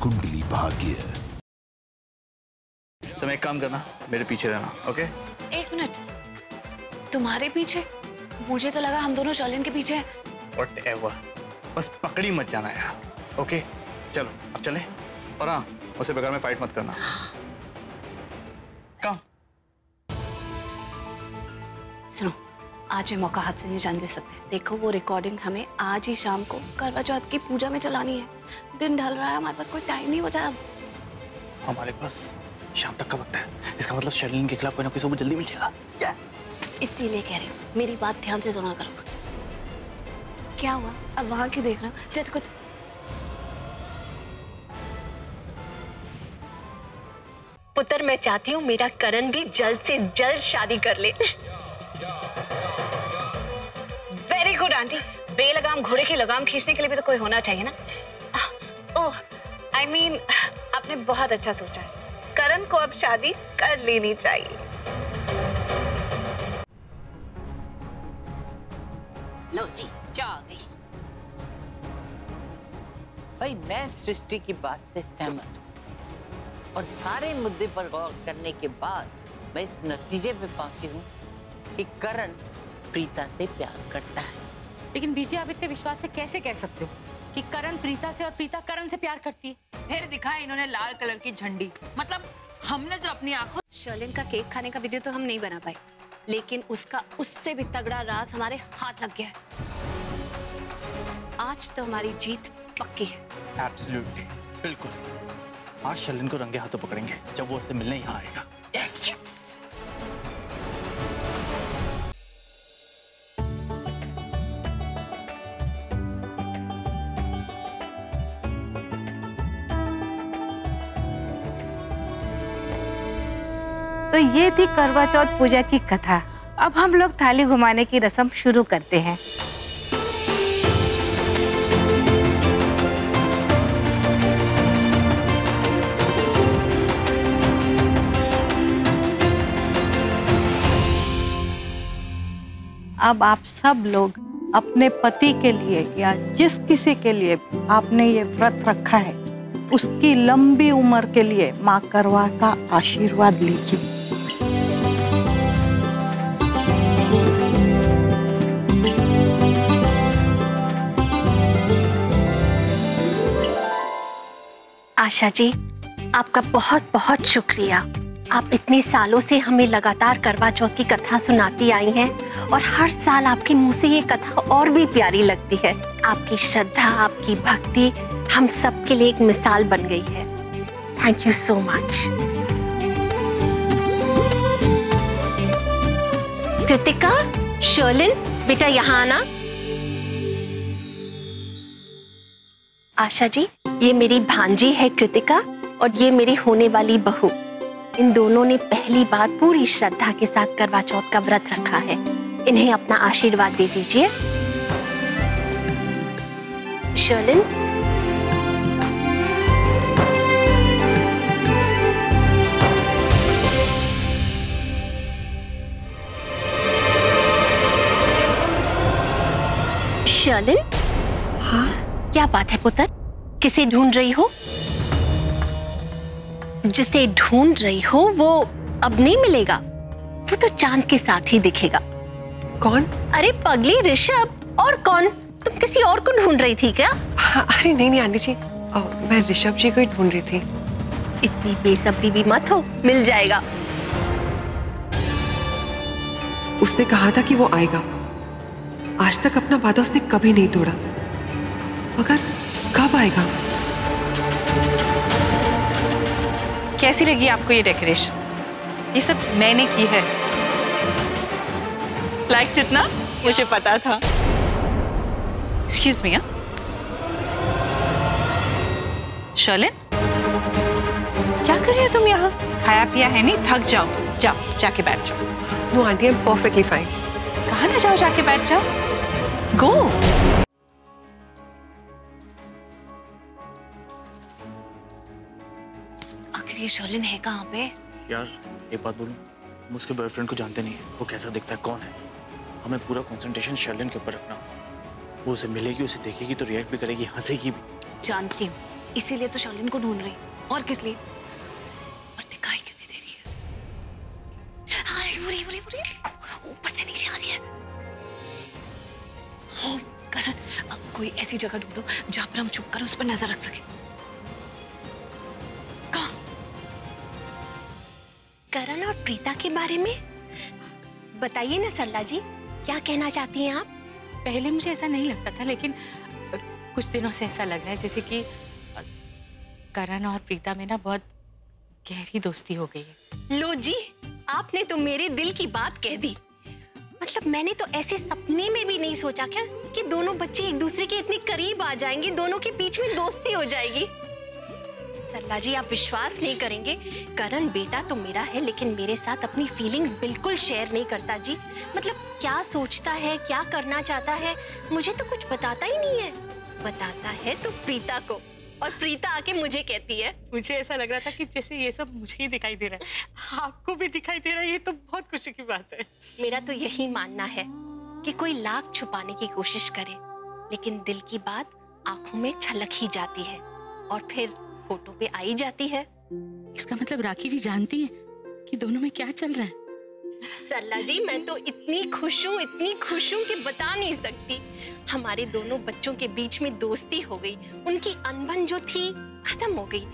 कुंडली भाग्य। तुम एक काम करना, मेरे पीछे रहना, ओके? एक मिनट, तुम्हारे पीछे? मुझे तो लगा हम दोनों शर्लिन के पीछे हैं। Whatever, बस पकड़ी मत जाना यार, ओके? चलो अब चलें। और हाँ, उससे बगैर में फाइट मत करना। कम। सुनो, आज ये मौका हाथ से नहीं जाने दे सकते। देखो वो रिकॉर्डिंग हमें आज ही शाम को करवा चौथ की पूजा में चलानी है। दिन ढल रहा है, हमारे पास कोई टाइम नहीं बचा अब। हमारे पास शाम तक का वक्त है। इसका मतलब शर्लिन के खिलाफ कोई ना कोई सबूत जल्दी मिल जाएगा। क्या? इसलिए कह रही हूँ, मेरी बात ध्यान से सुना करो। क्या हुआ? अब वहां क्यों देख रहे हो? जज कुछ पुत्र, मैं चाहती हूँ मेरा करण भी जल्द से जल्द शादी कर ले। Very good aunty. बेलगाम घोड़े की लगाम खींचने के लिए भी तो कोई होना चाहिए ना। ओह, आई मीन, आपने बहुत अच्छा सोचा है। करण को अब शादी कर लेनी चाहिए। लो जी, चाह आ गई। भाई मैं सृष्टि की बात से सहमत हूँ और सारे मुद्दे पर गौर करने के बाद मैं इस नतीजे पे पहुंची हूँ कि करण प्रीता से प्यार करता है। लेकिन बीजी, आप इतने विश्वास से कैसे कह सकते हो कि करण प्रीता से और प्रीता करण से प्यार करती है? फिर दिखाया इन्होंने लाल कलर की झंडी। मतलब हमने जो अपनी आंखों। शर्लिन का केक खाने का वीडियो तो हम नहीं बना पाए, लेकिन उसका उससे भी तगड़ा राज हमारे हाथ लग गया है। आज तो हमारी जीत पक्की है। एब्सोल्युटली, बिल्कुल। आज शर्लिन को रंगे हाथों पकड़ेंगे जब वो उससे मिलने यहाँ आएगा। Yes yes. तो ये थी करवा चौथ पूजा की कथा। अब हम लोग थाली घुमाने की रस्म शुरू करते हैं। अब आप सब लोग अपने पति के लिए या जिस किसी के लिए आपने ये व्रत रखा है, उसकी लंबी उम्र के लिए माँ करवा का आशीर्वाद लीजिए। आशा जी, आपका बहुत बहुत शुक्रिया। आप इतने सालों से हमें लगातार करवा चौथ की कथा सुनाती आई हैं और हर साल आपके मुंह से ये कथा और भी प्यारी लगती है। आपकी श्रद्धा, आपकी भक्ति हम सब के लिए एक मिसाल बन गई है। Thank you so much. Kritika, Sherlin, बेटा यहाँ आना। आशा जी, ये मेरी भांजी है कृतिका और ये मेरी होने वाली बहू। इन दोनों ने पहली बार पूरी श्रद्धा के साथ करवा चौथ का व्रत रखा है। इन्हें अपना आशीर्वाद दे दीजिए। शर्लिन, शर्लिन, हाँ क्या बात है पुत्र? किसे ढूंढ रही हो? जिसे ढूंढ रही हो वो अब नहीं मिलेगा। वो तो चांद के साथ ही दिखेगा। कौन? अरे पगली ऋषभ, और कौन? तुम किसी और को ढूंढ रही थी क्या? अरे नहीं आंटी जी, मैं ऋषभ जी को ही ढूंढ रही थी। इतनी बेसब्री भी मत हो, मिल जाएगा। उसने कहा था कि वो आएगा। आज तक अपना वादा उसने कभी नहीं तोड़ा, मगर कब आएगा? कैसी लगी आपको ये डेकोरेशन? ये सब मैंने की है। लाइक इट ना? मुझे पता था। Excuse me. शर्लिन, क्या कर रही हो तुम यहाँ? खाया पिया है नहीं? थक जाओ, जाओ जाके बैठ जाओ। No aunty, I am perfectly fine. कहाँ ना जाओ, जाके बैठ जाओ। गो। आखिर ये शर्लिन है कहाँ पे? यार एक बात बोलूं, हम उसके बॉयफ्रेंड को जानते नहीं है। वो कैसा दिखता है, कौन है? हमें पूरा कंसंट्रेशन शर्लिन के ऊपर रखना। वो उसे मिलेगी, उसे देखेगी तो रिएक्ट भी करेगी, हंसेगी भी। जानती हूँ, इसीलिए तो शालिन को ढूंढ रही, और किस लिए? और दिखाई क्यों नहीं दे रही है? अरे वो ऊपर से नीचे आ रही है। ओ, करण, अब कोई ऐसी जगह ढूंढो जहां पर हम छुप कर उस पर नजर रख सके। कहाँ? करण और प्रीता के बारे में बताइए ना सरला जी, क्या कहना चाहती हैं आप? पहले मुझे ऐसा नहीं लगता था, लेकिन कुछ दिनों से ऐसा लग रहा है जैसे कि करण और प्रीता में ना बहुत गहरी दोस्ती हो गई है। लो जी, आपने तो मेरे दिल की बात कह दी। मतलब मैंने तो ऐसे सपने में भी नहीं सोचा क्या कि दोनों बच्चे एक दूसरे के इतने करीब आ जाएंगे, दोनों के बीच में दोस्ती हो जाएगी। सरला जी, आप विश्वास नहीं करेंगे, करण बेटा तो मेरा है लेकिन मेरे साथ अपनी फीलिंग्स बिल्कुल शेयर नहीं करता जी। मतलब क्या सोचता है, क्या करना चाहता है, मुझे तो कुछ बताता ही नहीं है। बताता है तो प्रीता को, और प्रीता आके मुझे कहती है। मुझे ऐसा लग रहा था कि जैसे ये सब मुझे ही दिखाई दे रहा है, आपको भी दिखाई दे रहा है। ये तो बहुत खुशी की बात है। मेरा तो यही मानना है कि कोई लाख छुपाने की कोशिश करे लेकिन दिल की बात आंखों में छलक ही जाती है और फिर फोटो पे आई जाती है। इसका मतलब राखी जी जानती है कि दोनों में क्या चल रहा है। सरला जी, मैं तो इतनी खुश हूँ कि बता नहीं सकती। हमारे दोनों बच्चों के बीच में दोस्ती हो गई, उनकी अनबन जो थी खत्म हो गई।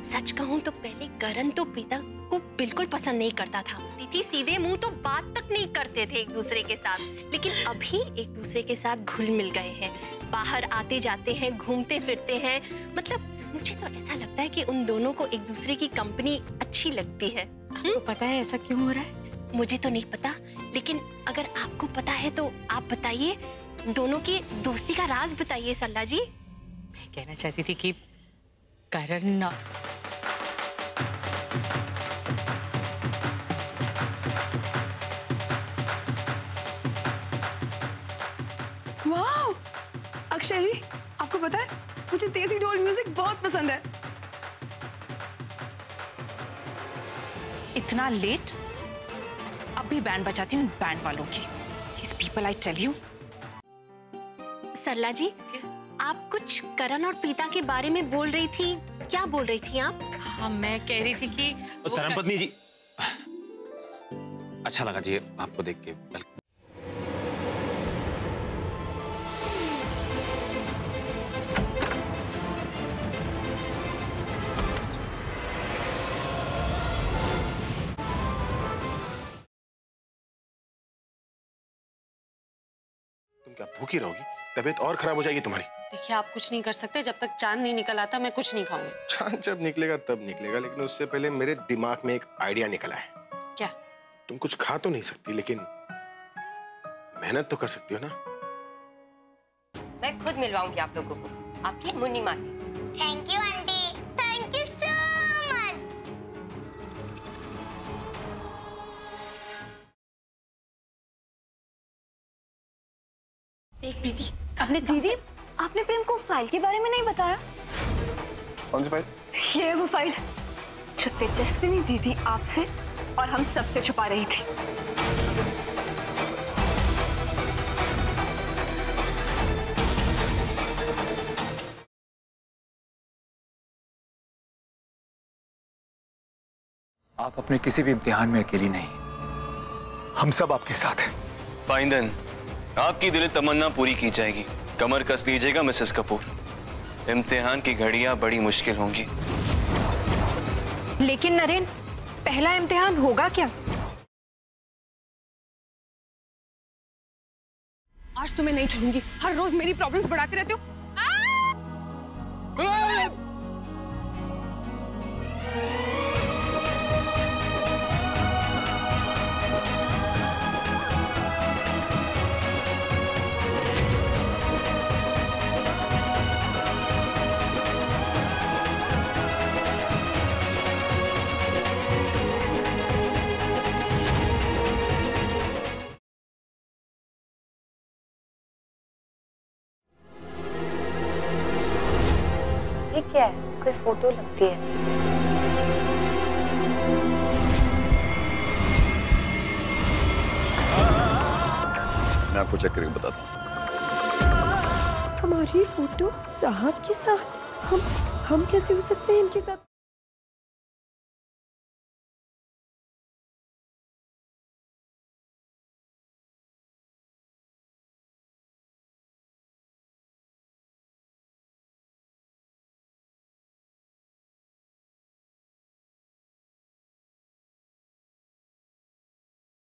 सच कहूँ तो पहले करण तो प्रीता को बिल्कुल पसंद नहीं करता था, सीधे मुंह तो बात तक नहीं करते थे एक दूसरे के साथ, लेकिन अभी एक दूसरे के साथ घुल मिल गए हैं, बाहर आते जाते हैं, घूमते फिरते हैं। मतलब मुझे तो ऐसा लगता है कि उन दोनों को एक दूसरे की कंपनी अच्छी लगती है। आपको पता है ऐसा क्यों हो रहा है? मुझे तो नहीं पता, लेकिन अगर आपको पता है तो आप बताइए, दोनों की दोस्ती का राज बताइए सरला जी। मैं कहना चाहती थी कि करण वाह! अक्षय जी, आपको पता है मुझे देसी ढोल म्यूजिक बहुत पसंद है। इतना लेट? अब भी बैंड बजाती हूँ बैंड वालों की। These people, I tell you. सरला जी, आप कुछ करण और प्रीता के बारे में बोल रही थी, क्या बोल रही थी आप? हाँ, मैं कह रही थी कि धर्मपत्नी जी, अच्छा लगा जी आपको देख के। तुम क्या भूखी रहोगी? तबीयत और खराब हो जाएगी तुम्हारी। देखिए, आप कुछ नहीं कर सकते, जब तक चांद नहीं निकल आता मैं कुछ नहीं खाऊंगी। चांद जब निकलेगा तब निकलेगा, लेकिन उससे पहले मेरे दिमाग में एक आइडिया निकला है। क्या? तुम कुछ खा तो नहीं सकती, लेकिन मेहनत तो कर सकती हो ना। मैं खुद मिलवाऊंगी आप लोगों को आपकी मुन्नी मासी। Thank you aunty, thank you so much. देख प्रीति, अपने दीदी, आपने प्रेम को फाइल के बारे में नहीं बताया। कौन सी फाइल? ये वो फाइल जो तेजस्विनी दीदी आपसे और हम सबसे छुपा रही थी। आप अपने किसी भी इम्तिहान में अकेली नहीं, हम सब आपके साथ हैं। फाइन, आपकी दिली तमन्ना पूरी की जाएगी। कमर कस लीजिएगा मिसेस कपूर, इम्तिहान की घड़ियां बड़ी मुश्किल होंगी। लेकिन नरेन, पहला इम्तिहान होगा क्या? आज तुम्हें नहीं छोड़ूंगी, हर रोज मेरी प्रॉब्लम्स बढ़ाते रहते हो। ये क्या है? कोई फोटो लगती है। मैं आपको चेक करके बताता हूँ। हमारी फोटो साहब के साथ, हम कैसे हो सकते हैं इनके साथ?